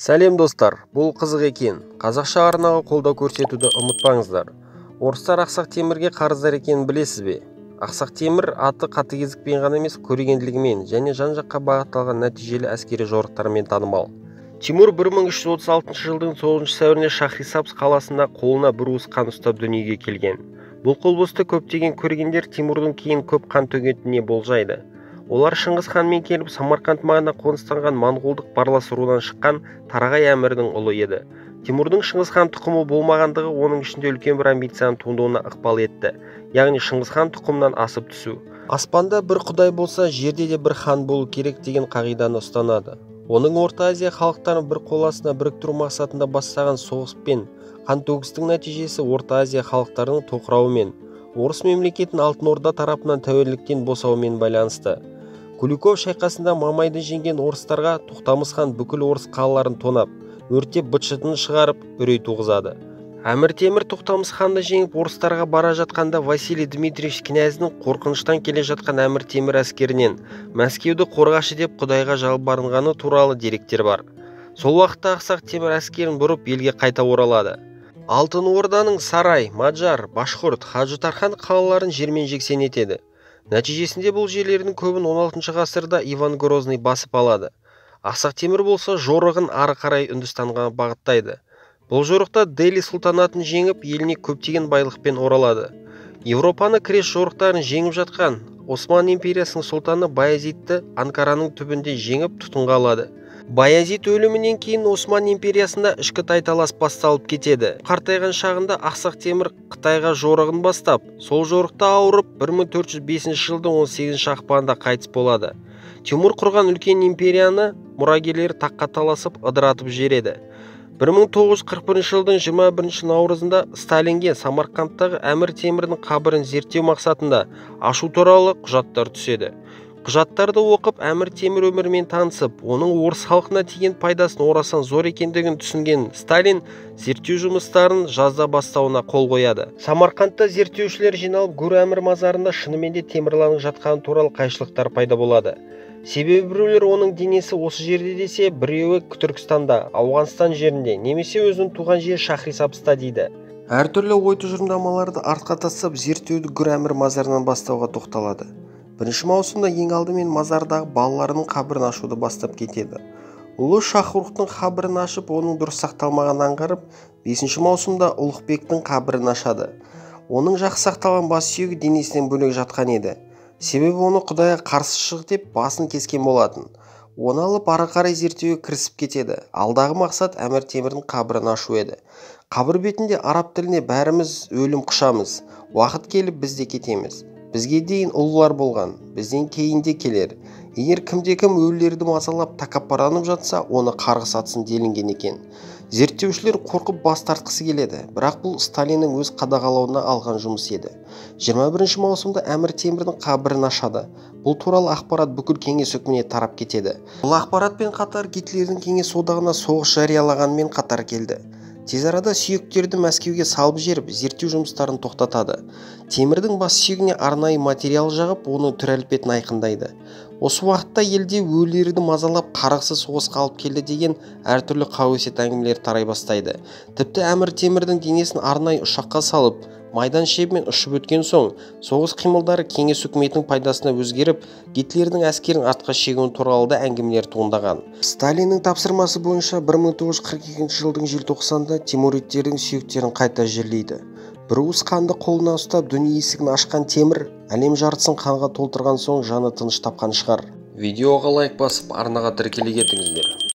Сәлем достар, бұл қызық екен. Қазақша арнаға қолдау көрсетуді ұмытпаңыздар. Орыстар Ақсақ Темірге қарыздар екенін білесіз бе? Ақсақ Темір аты қатыгездікпен ғана емес, көрегенділігімен және жан-жаққа бағытталған нәтижелі әскери жорықтарымен танымал. Тимур 1336 жылдың 9 сәуірінде Шахрисабз қаласында қолына бір уыс қан ұстап дүниеге келген. Бұл құбылысты көптеген көргендер Тимурдың кейін көп қан төгетініне болжайды. Олар Шыңғыс ханмен келіп Самарқанд маңына қоныстанған монғолдық барлас руынан шыққан Тарағай әмірдің ұлы еді. Тимурдың Шыңғыс хан тұқымы болмағандығы оның ішінде үлкен бір амбицияның туындауына ықпал етті, яғни Шыңғыс хан тұқымынан асып түсу. Аспанда бір құдай болса, жерде де бір хан болу керек деген қағиданы ұстанады. Оның Орта Азия халықтарын бір қол астына біріктіру мақсатында бастаған соғыс пен қан төгістің нәтижесі Орта Азия халықтарының тоқырауымен, орыс мемлекетін Алтын Орда тарапынан тәуелділіктен босауымен байланысты. Куликов шайқасында Мамайды жеңген орыстарға Тоқтамыс хан бүкіл орыс қалаларын тонап, өртеп быт-шытын шығарып, үрей туғызады. Әмір Темір Тоқтамыс ханды жеңіп орыстарға бара жатқанда Василий Дмитриевич князьдің қорқыныштан келе жатқан Әмір Темір әскерінен Мәскеуді қорғашы деп Құдайға жалбарынғаны туралы деректер бар. Сол уақытта Ақсақ Темір әскерін бұрып елге қайта оралады. Алтын Орданың Сарай, Маджар, Башқұрт, Хаджитархан қалаларын жермен-жексен етеді. Нәтижесінде бұл жерлердің көбін 16 ғасырда Иван Грозный басып алады. Ақсақ Темір болса жорығын ары қарай Үндістанға бағыттайды. Бұл жорықта Дели сұлтанатын жеңіп, еліне көптеген байлықпен оралады. Европаны крес жорықтарын жеңіп жатқан Осман империясының сұлтаны Баязидті Анкараның түбінде жеңіп тұтқынға алады. Баязид өлімінен кейін Осман империясында ішкі тайталас басталып кетеді. Қартайған шағында Ақсақ Темір Қытайға жорығын бастап, сол жорықта ауырып 1405 жылдың 18 ақпанында қайтыс болады. Тимур құрған үлкен империяны мұрагерлері таққа таласып ыдыратып жібереді. 1941 жылдың 21 наурызында Сталинге Самарқандтағы Әмір Темірдің қабірін зерттеу мақсатында ашу туралы құжаттар түседі. Құжаттарды оқып, Әмір Темір өмірімен танысып, оның орыс халқына тиген пайдасын орасан зор екендігін түсінген Сталин зерттеу жұмыстарын жазда бастауына қол қояды. Самарқандта зерттеушілер жиналып, Гүр әмір мазарында шынымен де Темірланның жатқаны туралы қайшылықтар пайда болады. Себебі біреулер оның денесі осы жерде десе, біреуі Түркістанда, Ауғанстан жерінде, немесе өзінің туған жері Шахрисабзда дейді. Әртүрлі ой тұжырымдамаларды артқа тастап, зерттеуді Гүр әмір мазарынан бастауға тоқталады. 1 маусымда ең алдымен мазардағы балаларының қабірін ашуды бастап кетеді. Ұлы Шахрухтың қабірін ашып, оның дұрыс сақталмағанын аңғарып, 5 маусымда Ұлықбектің қабірін ашады. Оның жақсы сақталған бас сүйегі денесінен бөлек жатқан еді. Себебі оны Құдайға қарсы шық деп басын кескен болатын. Оны алып ары қарай зерттеуге кірісіп кетеді. Алдағы мақсат Әмір Темірдің қабірін ашу еді. Қабір бетінде араб тіліне бәріміз өлім құшамыз, уақыт келіп біз де кетеміз. Бізге дейін ұлылар болған, бізден кейін де келер. Егер кімде-кім өлілерді мазалап тәкаппарланып жатса, оны қарғыс атсын делінген екен. Зерттеушілер қорқып бас тартқысы келеді, бірақ бұл Сталиннің өз қадағалауына алған жұмыс еді. 21 маусымда Әмір Темірдің қабірін ашады. Бұл туралы ақпарат бүкіл кеңес үкіметіне тарап кетеді. Бұл ақпаратпен қатар Гитлердің кеңес одағына соғыс жариялағанымен қатар келді. Тез арада сүйектерді Мәскеуге салып жеріп, зерттеу жұмыстарын тоқтатады. Темірдің бас сүйегіне арнайы материал жағып, оның түр әлпетін айқындайды. Осы уақытта елде өлілерді мазалап қарғысыз соғысқа алып келді деген әртүрлі қауесет әңгімелер тарай бастайды. Тіпті Әмір Темірдің денесін арнайы ұшаққа салып, майдан шебімен ұшып өткен соң, соғыс қимылдары кеңес үкіметінің пайдасына өзгеріп, Гитлердің әскерін артқа шегуі туралы да әңгімелер туындаған. Сталиннің тапсырмасы бойынша 1942 жылдың желтоқсанында тимуридтердің сүйектерін қайта жерлейді. Бір уыс қанды қолына ұстап дүние есігін ашқан Темір әлем жартысын қанға толтырған соң жаны тыныш тапқан шығар. Видеоға лайк басып, арнаға тіркеле кетіңіздер.